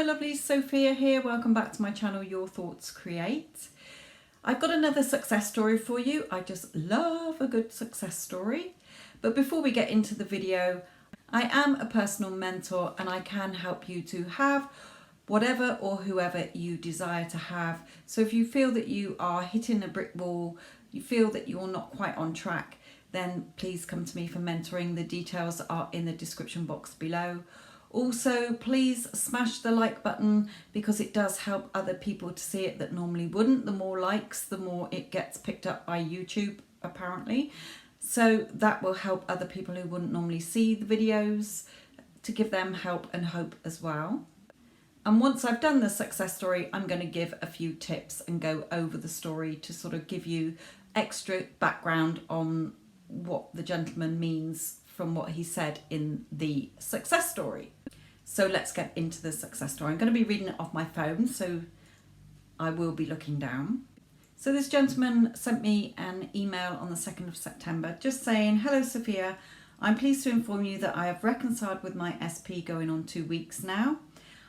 my lovely, Sophia here. Welcome back to my channel, Your Thoughts Create. I've got another success story for you. I just love a good success story. But before we get into the video, I am a personal mentor and I can help you to have whatever or whoever you desire to have. So if you feel that you are hitting a brick wall, you feel that you're not quite on track, then please come to me for mentoring. The details are in the description box below. Also, please smash the like button because it does help other people to see it that normally wouldn't. The more likes, the more it gets picked up by YouTube, apparently. So that will help other people who wouldn't normally see the videos, to give them help and hope as well. And once I've done the success story, I'm going to give a few tips and go over the story to sort of give you extra background on what the gentleman means from what he said in the success story. So let's get into the success story. I'm going to be reading it off my phone, so I will be looking down. So this gentleman sent me an email on the 2nd of September just saying, "Hello Sophia, I'm pleased to inform you that I have reconciled with my SP going on 2 weeks now.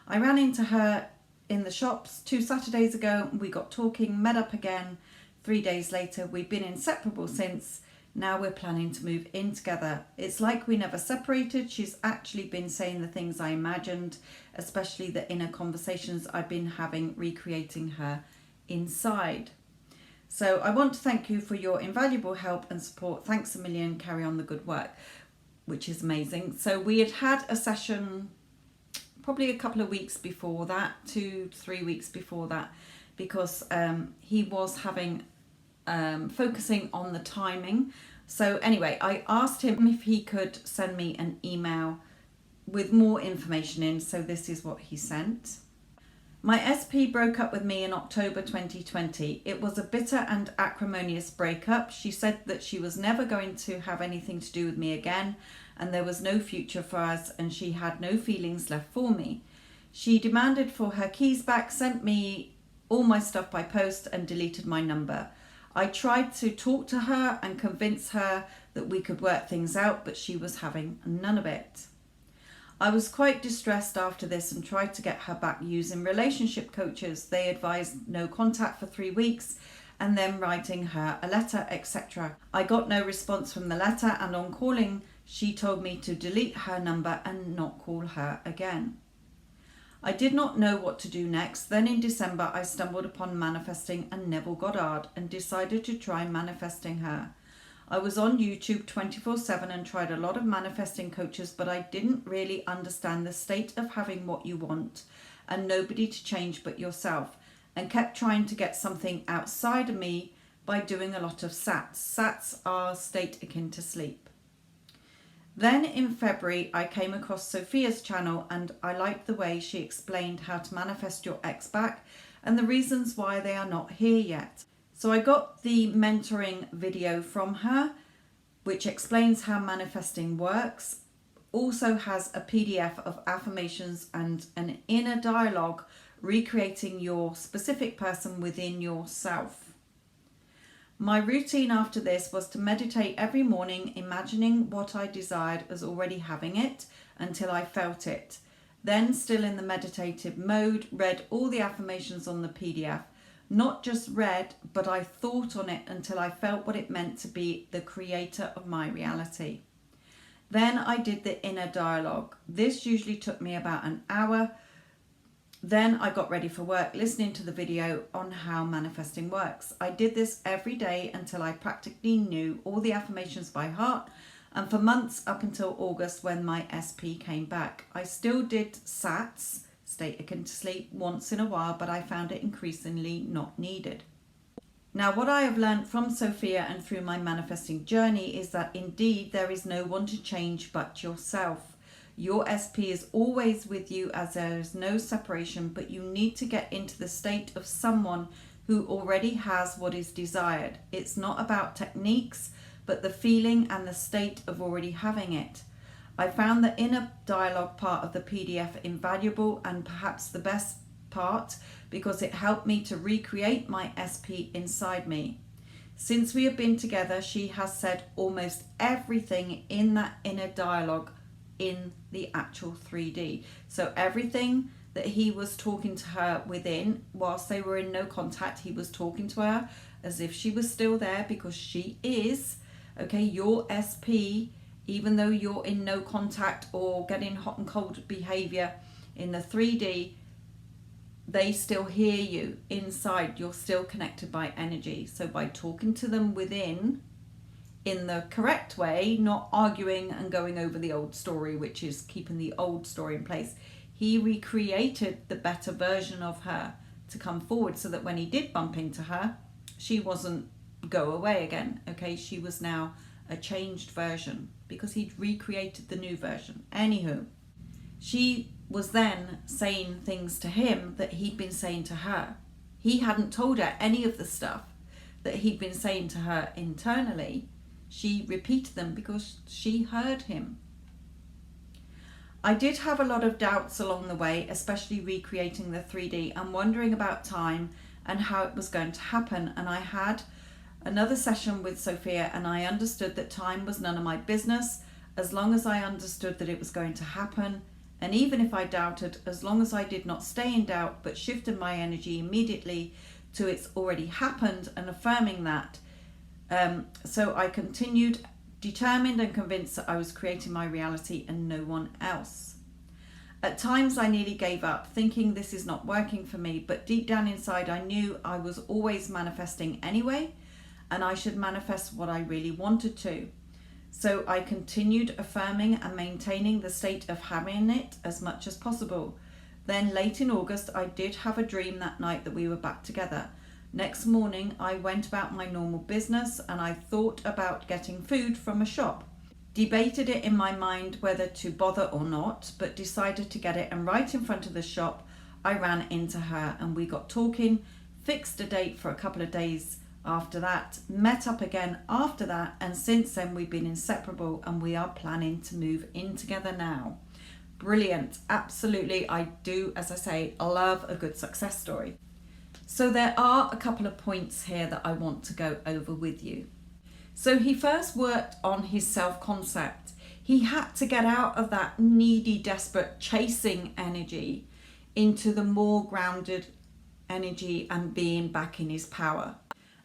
I ran into her in the shops 2 Saturdays ago. We got talking, met up again 3 days later. We've been inseparable since. Now we're planning to move in together. It's like we never separated. She's actually been saying the things I imagined, especially the inner conversations I've been having, recreating her inside. So I want to thank you for your invaluable help and support. Thanks a million. Carry on the good work," which is amazing. So we had a session probably a couple of weeks before that, 2-3 weeks before that, because he was having focusing on the timing. So anyway, I asked him if he could send me an email with more information in. So this is what he sent. "My SP broke up with me in October 2020. It was a bitter and acrimonious breakup. She said that she was never going to have anything to do with me again and there was no future for us and she had no feelings left for me. She demanded for her keys back, sent me all my stuff by post and deleted my number. I tried to talk to her and convince her that we could work things out, but she was having none of it. I was quite distressed after this and tried to get her back using relationship coaches. They advised no contact for 3 weeks and then writing her a letter, etc. I got no response from the letter, and on calling, she told me to delete her number and not call her again. I did not know what to do next. Then in December, I stumbled upon manifesting and Neville Goddard and decided to try manifesting her. I was on YouTube 24/7 and tried a lot of manifesting coaches, but I didn't really understand the state of having what you want and nobody to change but yourself, and kept trying to get something outside of me by doing a lot of SATs. SATs are state akin to sleep. Then in February, I came across Sophia's channel and I liked the way she explained how to manifest your ex back and the reasons why they are not here yet. So I got the mentoring video from her, which explains how manifesting works, also has a PDF of affirmations and an inner dialogue recreating your specific person within yourself. My routine after this was to meditate every morning, imagining what I desired as already having it until I felt it. Then, still in the meditative mode, read all the affirmations on the PDF. Not just read, but I thought on it until I felt what it meant to be the creator of my reality. Then I did the inner dialogue. This usually took me about an hour. Then I got ready for work, listening to the video on how manifesting works. I did this every day until I practically knew all the affirmations by heart, and for months up until August when my SP came back. I still did SATs, state akin to sleep, once in a while, but I found it increasingly not needed. Now, what I have learned from Sophia and through my manifesting journey is that indeed there is no one to change but yourself. Your SP is always with you as there is no separation, but you need to get into the state of someone who already has what is desired. It's not about techniques, but the feeling and the state of already having it. I found the inner dialogue part of the PDF invaluable and perhaps the best part because it helped me to recreate my SP inside me. Since we have been together, she has said almost everything in that inner dialogue in the actual 3D. So everything that he was talking to her within. Whilst they were in no contact, he was talking to her as if she was still there, because she is. Okay, your SP, even though you're in no contact or getting hot and cold behavior in the 3D, they still hear you inside. You're still connected by energy. So by talking to them within in the correct way, not arguing and going over the old story, which is keeping the old story in place, he recreated the better version of her to come forward, so that when he did bump into her, she wasn't go away again. Okay, she was now a changed version because he'd recreated the new version. Anywho, she was then saying things to him that he'd been saying to her. He hadn't told her any of the stuff that he'd been saying to her internally. She repeated them because she heard him. I did have a lot of doubts along the way, especially recreating the 3D and wondering about time and how it was going to happen. And I had another session with Sophia, and I understood that time was none of my business, as long as I understood that it was going to happen. And even if I doubted, as long as I did not stay in doubt but shifted my energy immediately to it's already happened and affirming that. So I continued, determined and convinced that I was creating my reality and no one else. At times I nearly gave up, thinking this is not working for me, but deep down inside I knew I was always manifesting anyway, and I should manifest what I really wanted to. So I continued affirming and maintaining the state of having it as much as possible. Then late in August, I did have a dream that night that we were back together. Next morning, I went about my normal business and I thought about getting food from a shop. Debated it in my mind whether to bother or not, but decided to get it, and right in front of the shop, I ran into her and we got talking, fixed a date for a couple of days after that, met up again after that, and since then we've been inseparable and we are planning to move in together now. Brilliant. Absolutely. I do, as I say, love a good success story. So there are a couple of points here that I want to go over with you. So he first worked on his self-concept. He had to get out of that needy, desperate chasing energy into the more grounded energy and being back in his power.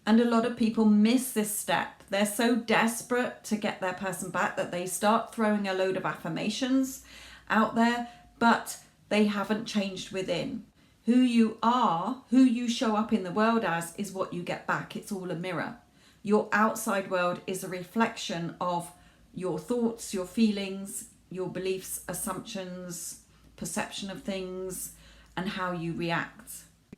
And a lot of people miss this step. They're so desperate to get their person back that they start throwing a load of affirmations out there, but they haven't changed within. Who you are, who you show up in the world as, is what you get back. It's all a mirror. Your outside world is a reflection of your thoughts, your feelings, your beliefs, assumptions, perception of things, and how you react.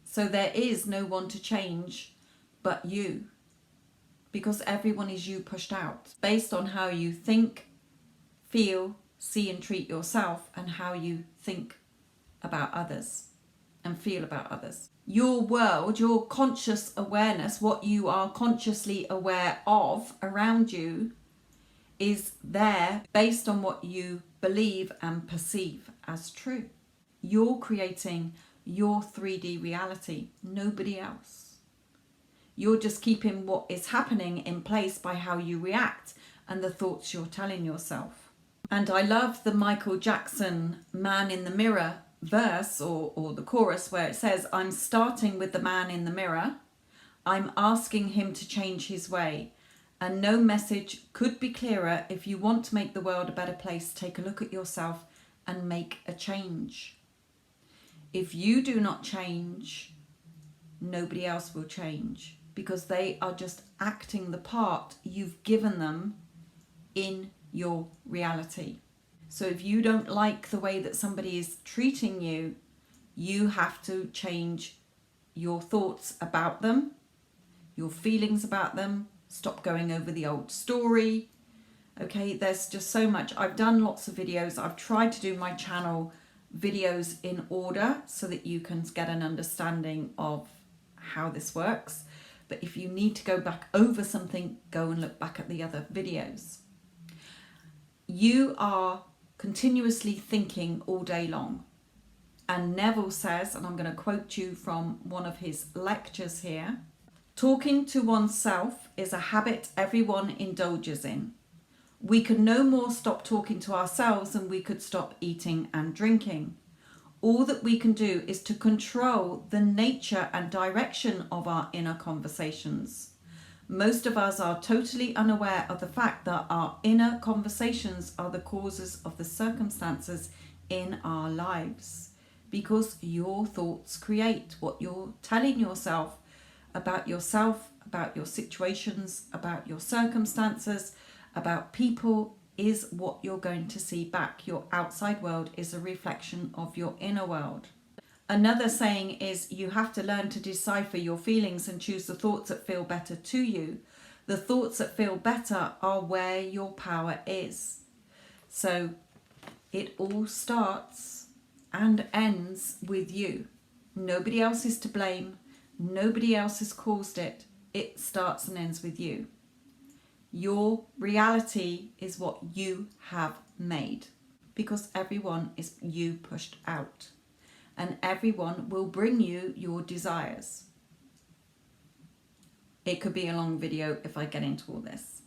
So there is no one to change but you, because everyone is you pushed out based on how you think, feel, see and treat yourself, and how you think about others and feel about others. Your world, your conscious awareness, what you are consciously aware of around you, is there based on what you believe and perceive as true. You're creating your 3D reality, nobody else. You're just keeping what is happening in place by how you react and the thoughts you're telling yourself. And I love the Michael Jackson Man in the Mirror verse or the chorus where it says, I'm starting with the man in the mirror. I'm asking him to change his way. And no message could be clearer. If you want to make the world a better place, take a look at yourself and make a change. If you do not change, nobody else will change, because they are just acting the part you've given them in your reality. So if you don't like the way that somebody is treating you, you have to change your thoughts about them, your feelings about them, stop going over the old story. Okay, there's just so much. I've done lots of videos. I've tried to do my channel videos in order so that you can get an understanding of how this works. But if you need to go back over something, go and look back at the other videos. You are continuously thinking all day long. And Neville says, and I'm going to quote you from one of his lectures here, talking to oneself is a habit everyone indulges in. We could no more stop talking to ourselves than we could stop eating and drinking. All that we can do is to control the nature and direction of our inner conversations. Most of us are totally unaware of the fact that our inner conversations are the causes of the circumstances in our lives, because your thoughts create what you're telling yourself, about your situations, about your circumstances, about people, is what you're going to see back. Your outside world is a reflection of your inner world. Another saying is, you have to learn to decipher your feelings and choose the thoughts that feel better to you. The thoughts that feel better are where your power is. So it all starts and ends with you. Nobody else is to blame. Nobody else has caused it. It starts and ends with you. Your reality is what you have made, because everyone is you pushed out, and everyone will bring you your desires. It could be a long video if I get into all this.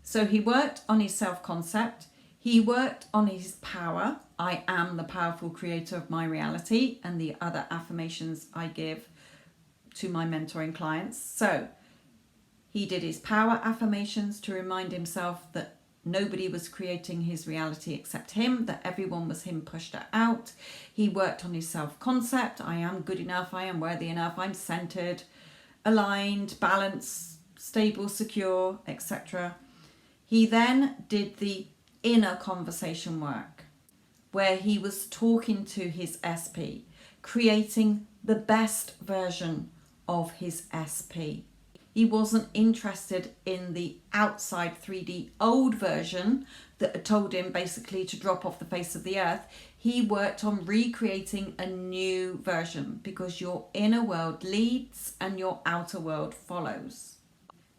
So he worked on his self-concept. He worked on his power. I am the powerful creator of my reality, and the other affirmations I give to my mentoring clients. So he did his power affirmations to remind himself that nobody was creating his reality except him, that everyone was him pushed out. He worked on his self-concept. I am good enough. I am worthy enough. I'm centered, aligned, balanced, stable, secure, etc. He then did the inner conversation work, where he was talking to his SP, creating the best version of his SP. He wasn't interested in the outside 3D old version that told him basically to drop off the face of the earth. He worked on recreating a new version, because your inner world leads and your outer world follows.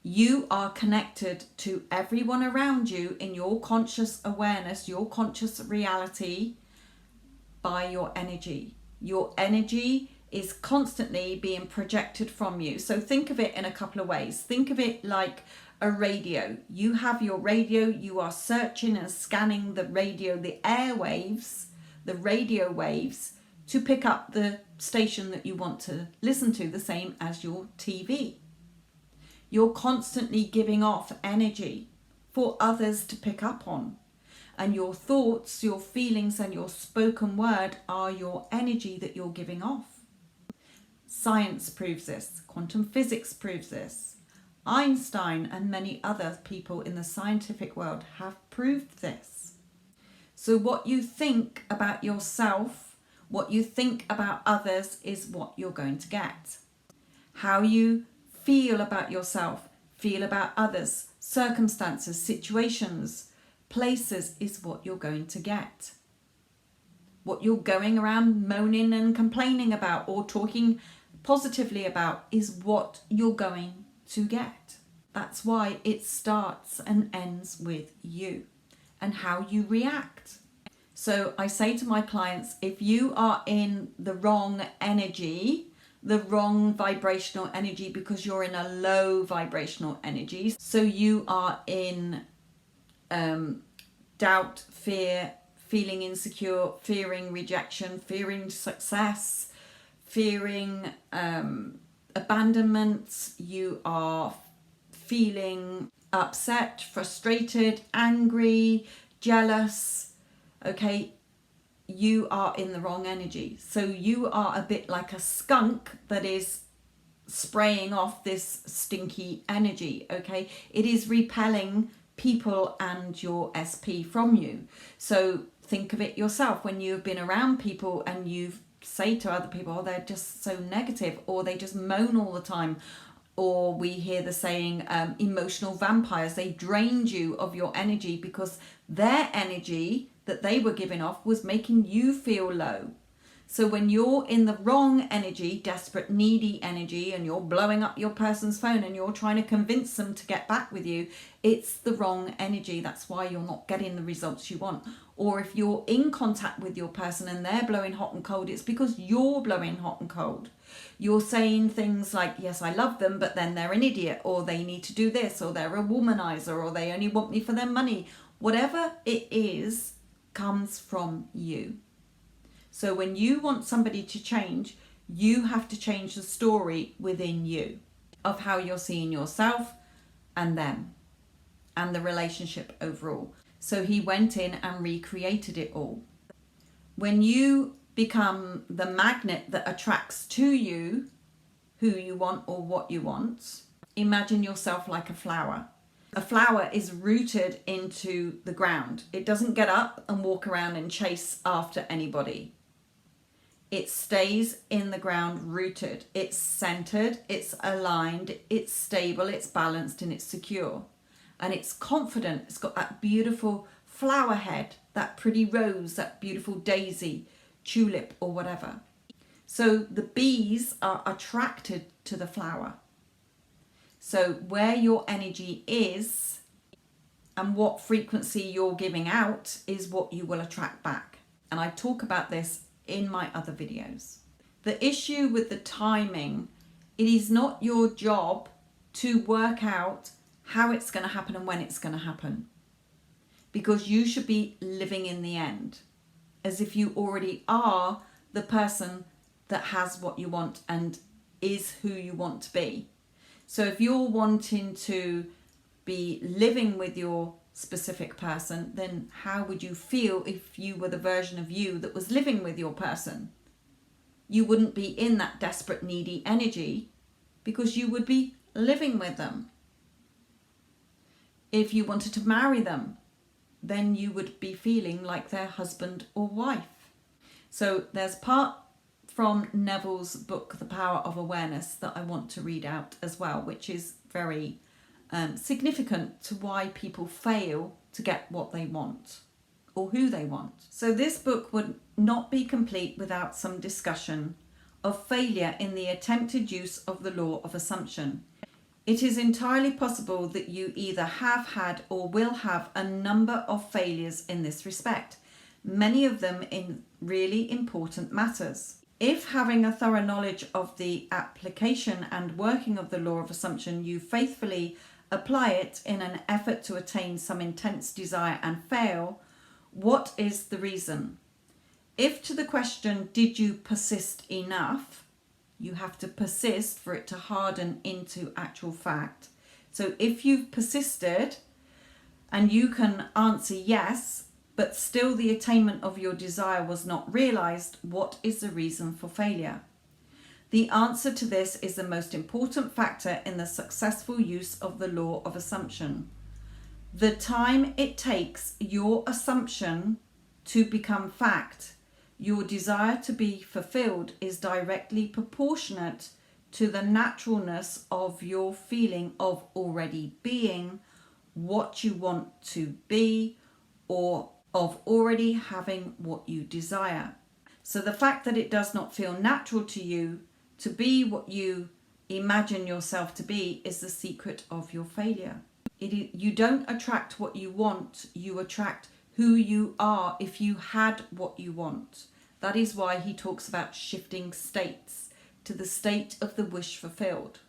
You are connected to everyone around you in your conscious awareness, your conscious reality, by your energy. Your energy is constantly being projected from you. So think of it in a couple of ways. Think of it like a radio. You have your radio, you are searching and scanning the radio, the airwaves, the radio waves, to pick up the station that you want to listen to, the same as your TV. You're constantly giving off energy for others to pick up on. And your thoughts, your feelings, and your spoken word are your energy that you're giving off. Science proves this. Quantum physics proves this. Einstein and many other people in the scientific world have proved this. So what you think about yourself, what you think about others, is what you're going to get. How you feel about yourself, feel about others, circumstances, situations, places, is what you're going to get. What you're going around moaning and complaining about or talking positively about is what you're going to get. That's why it starts and ends with you and how you react. So I say to my clients, if you are in the wrong energy, the wrong vibrational energy, because you're in a low vibrational energy, so you are in doubt, fear, feeling insecure, fearing rejection, fearing success, fearing abandonment, you are feeling upset, frustrated, angry, jealous, okay, you are in the wrong energy. So you are a bit like a skunk that is spraying off this stinky energy, okay? It is repelling people and your SP from you. So think of it yourself when you've been around people and you've say to other people, oh, they're just so negative, or they just moan all the time, or we hear the saying emotional vampires. They drained you of your energy because their energy that they were giving off was making you feel low. So when you're in the wrong energy, desperate, needy energy, and you're blowing up your person's phone and you're trying to convince them to get back with you, it's the wrong energy. That's why you're not getting the results you want. Or if you're in contact with your person and they're blowing hot and cold, it's because you're blowing hot and cold. You're saying things like, yes, I love them, but then they're an idiot, or they need to do this, or they're a womanizer, or they only want me for their money. Whatever it is comes from you. So when you want somebody to change, you have to change the story within you of how you're seeing yourself and them and the relationship overall. So he went in and recreated it all. When you become the magnet that attracts to you who you want or what you want, imagine yourself like a flower. A flower is rooted into the ground. It doesn't get up and walk around and chase after anybody. It stays in the ground rooted. It's centered, it's aligned, it's stable, it's balanced, and it's secure. And it's confident. It's got that beautiful flower head, that pretty rose, that beautiful daisy, tulip, or whatever. So the bees are attracted to the flower. So where your energy is and what frequency you're giving out is what you will attract back. And I talk about this in my other videos. The issue with the timing, it is not your job to work out how it's going to happen and when it's going to happen, because you should be living in the end as if you already are the person that has what you want and is who you want to be. So if you're wanting to be living with your specific person, then how would you feel if you were the version of you that was living with your person? You wouldn't be in that desperate, needy energy because you would be living with them. If you wanted to marry them, then you would be feeling like their husband or wife. So there's part from Neville's book, The Power of Awareness, that I want to read out as well, which is very significant to why people fail to get what they want or who they want. So this book would not be complete without some discussion of failure in the attempted use of the law of assumption. It is entirely possible that you either have had or will have a number of failures in this respect, many of them in really important matters. If, having a thorough knowledge of the application and working of the law of assumption, you faithfully apply it in an effort to attain some intense desire and fail, what is the reason? If to the question, did you persist enough? You have to persist for it to harden into actual fact. So if you've persisted and you can answer yes, but still the attainment of your desire was not realized, what is the reason for failure? The answer to this is the most important factor in the successful use of the law of assumption. The time it takes your assumption to become fact, your desire to be fulfilled, is directly proportionate to the naturalness of your feeling of already being what you want to be, or of already having what you desire. So the fact that it does not feel natural to you to be what you imagine yourself to be is the secret of your failure. You don't attract what you want, you attract who you are if you had what you want. That is why he talks about shifting states to the state of the wish fulfilled.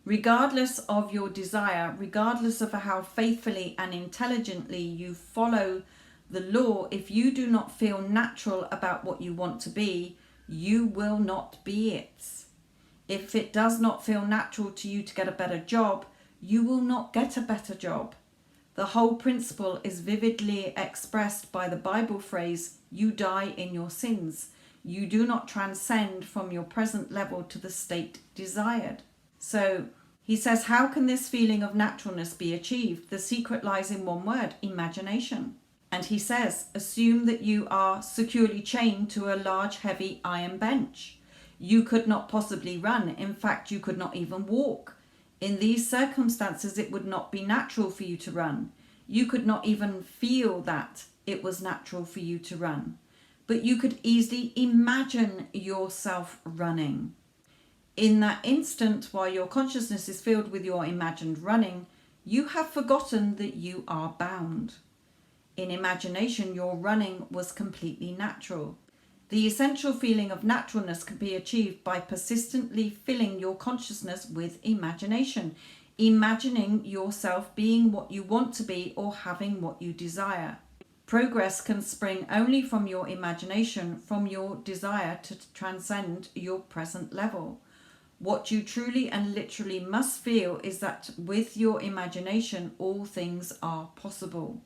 Regardless of your desire, regardless of how faithfully and intelligently you follow the law, if you do not feel natural about what you want to be, you will not be it. If it does not feel natural to you to get a better job, you will not get a better job. The whole principle is vividly expressed by the Bible phrase, you die in your sins. You do not transcend from your present level to the state desired. So he says, how can this feeling of naturalness be achieved? The secret lies in one word, imagination. And he says, assume that you are securely chained to a large, heavy iron bench. You could not possibly run. In fact, you could not even walk. In these circumstances, it would not be natural for you to run. You could not even feel that it was natural for you to run. But you could easily imagine yourself running. In that instant, while your consciousness is filled with your imagined running, you have forgotten that you are bound. In imagination, your running was completely natural. The essential feeling of naturalness can be achieved by persistently filling your consciousness with imagination, imagining yourself being what you want to be or having what you desire. Progress can spring only from your imagination, from your desire to transcend your present level. What you truly and literally must feel is that with your imagination, all things are possible.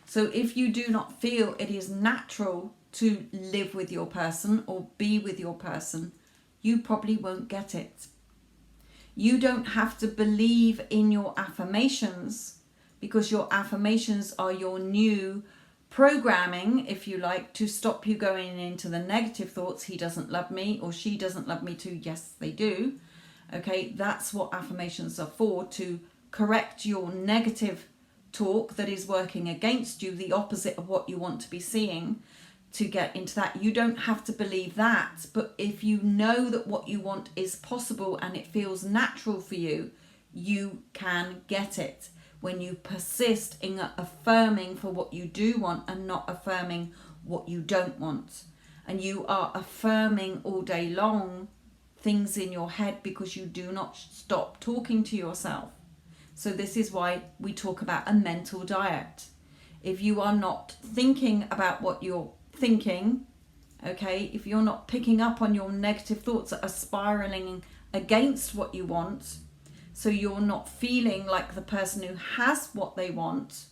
So if you do not feel it is natural to live with your person or be with your person, you probably won't get it. You don't have to believe in your affirmations, because your affirmations are your new programming, if you like, to stop you going into the negative thoughts. He doesn't love me, or she doesn't love me too. Yes, they do. Okay, that's what affirmations are for, to correct your negative talk that is working against you, the opposite of what you want to be seeing, to get into that. You don't have to believe that, but if you know that what you want is possible and it feels natural for you, you can get it. When you persist in affirming for what you do want and not affirming what you don't want. And you are affirming all day long things in your head because you do not stop talking to yourself. So this is why we talk about a mental diet. If you are not thinking about what you're thinking, okay, if you're not picking up on your negative thoughts that are spiraling against what you want, so you're not feeling like the person who has what they want,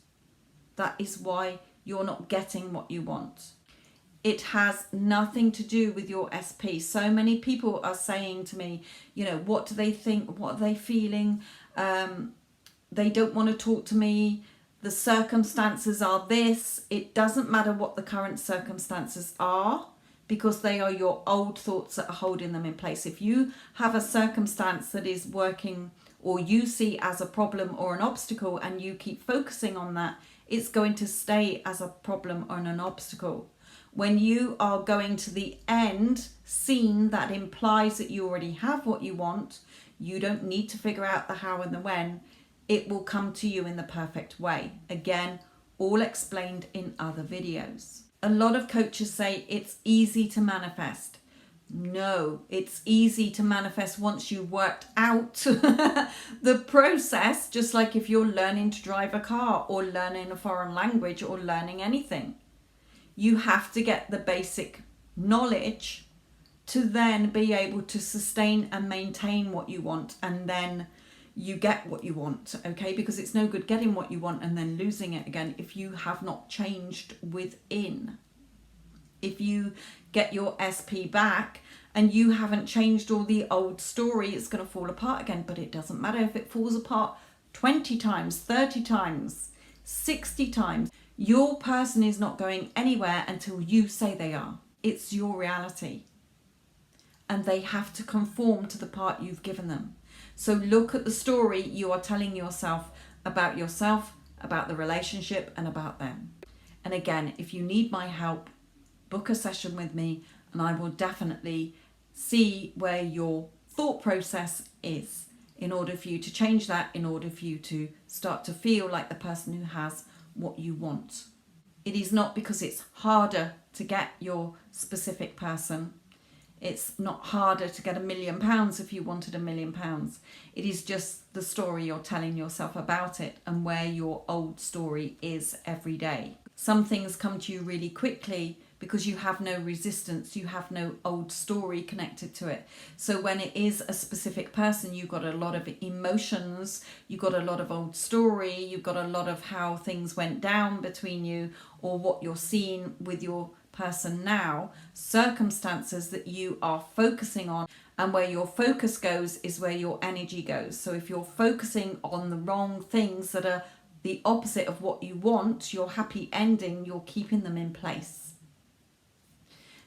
that is why you're not getting what you want. It has nothing to do with your SP. So many people are saying to me, you know, what do they think? What are they feeling? They don't want to talk to me. The circumstances are this. It doesn't matter what the current circumstances are, because they are your old thoughts that are holding them in place. If you have a circumstance that is working, or you see as a problem or an obstacle, and you keep focusing on that, it's going to stay as a problem or an obstacle. When you are going to the end scene, that implies that you already have what you want. You don't need to figure out the how and the when. It will come to you in the perfect way. Again, all explained in other videos. A lot of coaches say it's easy to manifest. No, it's easy to manifest once you've worked out the process, just like if you're learning to drive a car or learning a foreign language or learning anything. You have to get the basic knowledge to then be able to sustain and maintain what you want, and then you get what you want, okay? Because it's no good getting what you want and then losing it again if you have not changed within. If you get your SP back and you haven't changed all the old story, it's going to fall apart again. But it doesn't matter if it falls apart 20 times, 30 times, 60 times. Your person is not going anywhere until you say they are. It's your reality. And they have to conform to the part you've given them. So look at the story you are telling yourself, about the relationship, and about them. And again, if you need my help, book a session with me and I will definitely see where your thought process is, in order for you to change that, in order for you to start to feel like the person who has what you want. It is not because it's harder to get your specific person. It's not harder to get £1 million if you wanted £1 million. It is just the story you're telling yourself about it and where your old story is every day. Some things come to you really quickly because you have no resistance, you have no old story connected to it. So when it is a specific person, you've got a lot of emotions, you've got a lot of old story, you've got a lot of how things went down between you, or what you're seeing with your person now, circumstances that you are focusing on, and where your focus goes is where your energy goes. So if you're focusing on the wrong things that are the opposite of what you want, your happy ending, you're keeping them in place.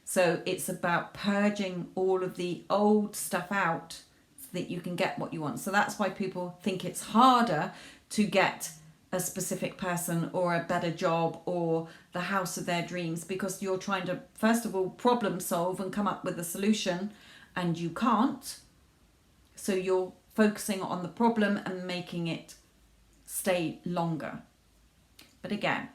So it's about purging all of the old stuff out so that you can get what you want. So that's why people think it's harder to get a specific person or a better job or the house of their dreams, because you're trying to, first of all, problem solve and come up with a solution, and you can't. So you're focusing on the problem and making it stay longer. But again,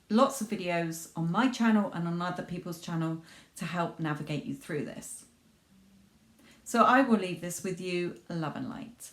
lots of videos on my channel and on other people's channel to help navigate you through this. So I will leave this with you. Love and light.